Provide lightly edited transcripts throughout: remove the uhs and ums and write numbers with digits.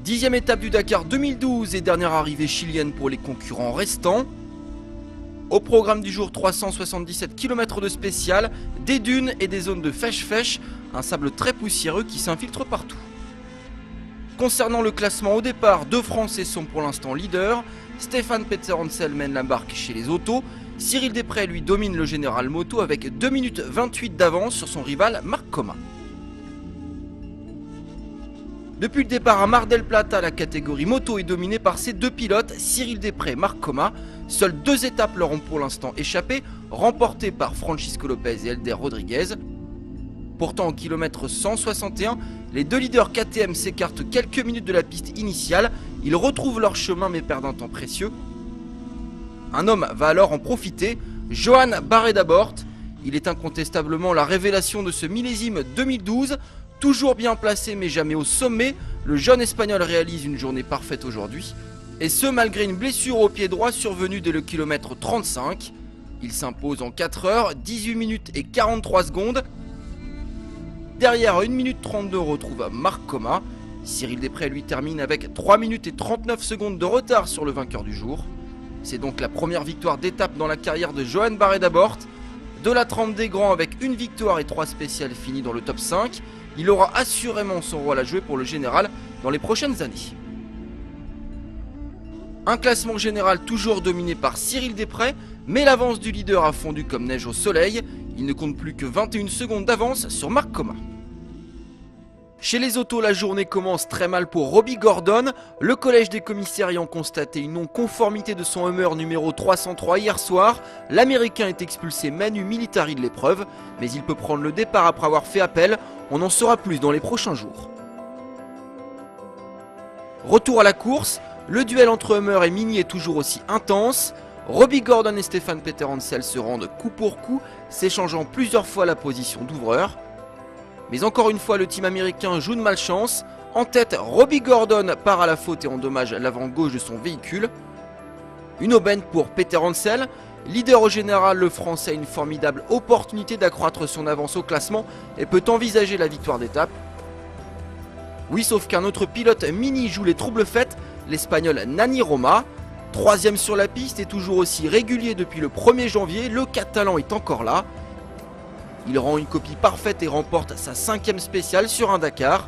10e étape du Dakar 2012 et dernière arrivée chilienne pour les concurrents restants. Au programme du jour, 377 km de spécial, des dunes et des zones de fèche-fèche, un sable très poussiéreux qui s'infiltre partout. Concernant le classement au départ, deux Français sont pour l'instant leaders. Stéphane Peterhansel mène la barque chez les autos. Cyril Desprez lui domine le général moto avec 2 minutes 28 d'avance sur son rival Marc Coma. Depuis le départ à Mar del Plata, la catégorie moto est dominée par ces deux pilotes, Cyril Desprez et Marc Coma. Seules 2 étapes leur ont pour l'instant échappé, remportées par Francisco Lopez et Helder Rodriguez. Pourtant au kilomètre 161, les deux leaders KTM s'écartent quelques minutes de la piste initiale. Ils retrouvent leur chemin mais perdent un temps précieux. Un homme va alors en profiter, Joan Barreda-Bort. Il est incontestablement la révélation de ce millésime 2012. Toujours bien placé mais jamais au sommet, le jeune espagnol réalise une journée parfaite aujourd'hui. Et ce malgré une blessure au pied droit survenue dès le kilomètre 35. Il s'impose en 4 heures, 18 minutes et 43 secondes. Derrière, à 1 minute 32, on retrouve Marc Coma. Cyril Desprez lui termine avec 3 minutes et 39 secondes de retard sur le vainqueur du jour. C'est donc la première victoire d'étape dans la carrière de Joan Barreda-Bort. De la trempe des grands avec une victoire et 3 spéciales finies dans le top 5. Il aura assurément son rôle à jouer pour le général dans les prochaines années. Un classement général toujours dominé par Cyril Desprez, mais l'avance du leader a fondu comme neige au soleil. Il ne compte plus que 21 secondes d'avance sur Marc Coma. Chez les autos, la journée commence très mal pour Robbie Gordon. Le collège des commissaires ayant constaté une non-conformité de son Hummer numéro 303 hier soir, l'Américain est expulsé manu militari de l'épreuve, mais il peut prendre le départ après avoir fait appel. On en saura plus dans les prochains jours. Retour à la course, le duel entre Hummer et Mini est toujours aussi intense. Robbie Gordon et Stéphane Peterhansel se rendent coup pour coup, s'échangeant plusieurs fois la position d'ouvreur. Mais encore une fois, le team américain joue de malchance. En tête, Robbie Gordon part à la faute et endommage l'avant gauche de son véhicule. Une aubaine pour Peterhansel. Leader au général, le Français a une formidable opportunité d'accroître son avance au classement et peut envisager la victoire d'étape. Oui, sauf qu'un autre pilote Mini joue les troubles faites, l'Espagnol Nani Roma. 3ème sur la piste et toujours aussi régulier depuis le 1er janvier, le Catalan est encore là. Il rend une copie parfaite et remporte sa 5ème spéciale sur un Dakar.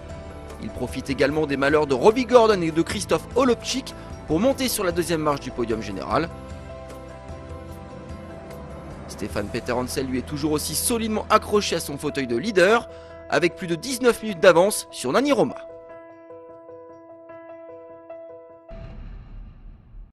Il profite également des malheurs de Robbie Gordon et de Christophe Olopchik pour monter sur la 2ème marche du podium général. Stéphane Peterhansel lui est toujours aussi solidement accroché à son fauteuil de leader, avec plus de 19 minutes d'avance sur Nani Roma.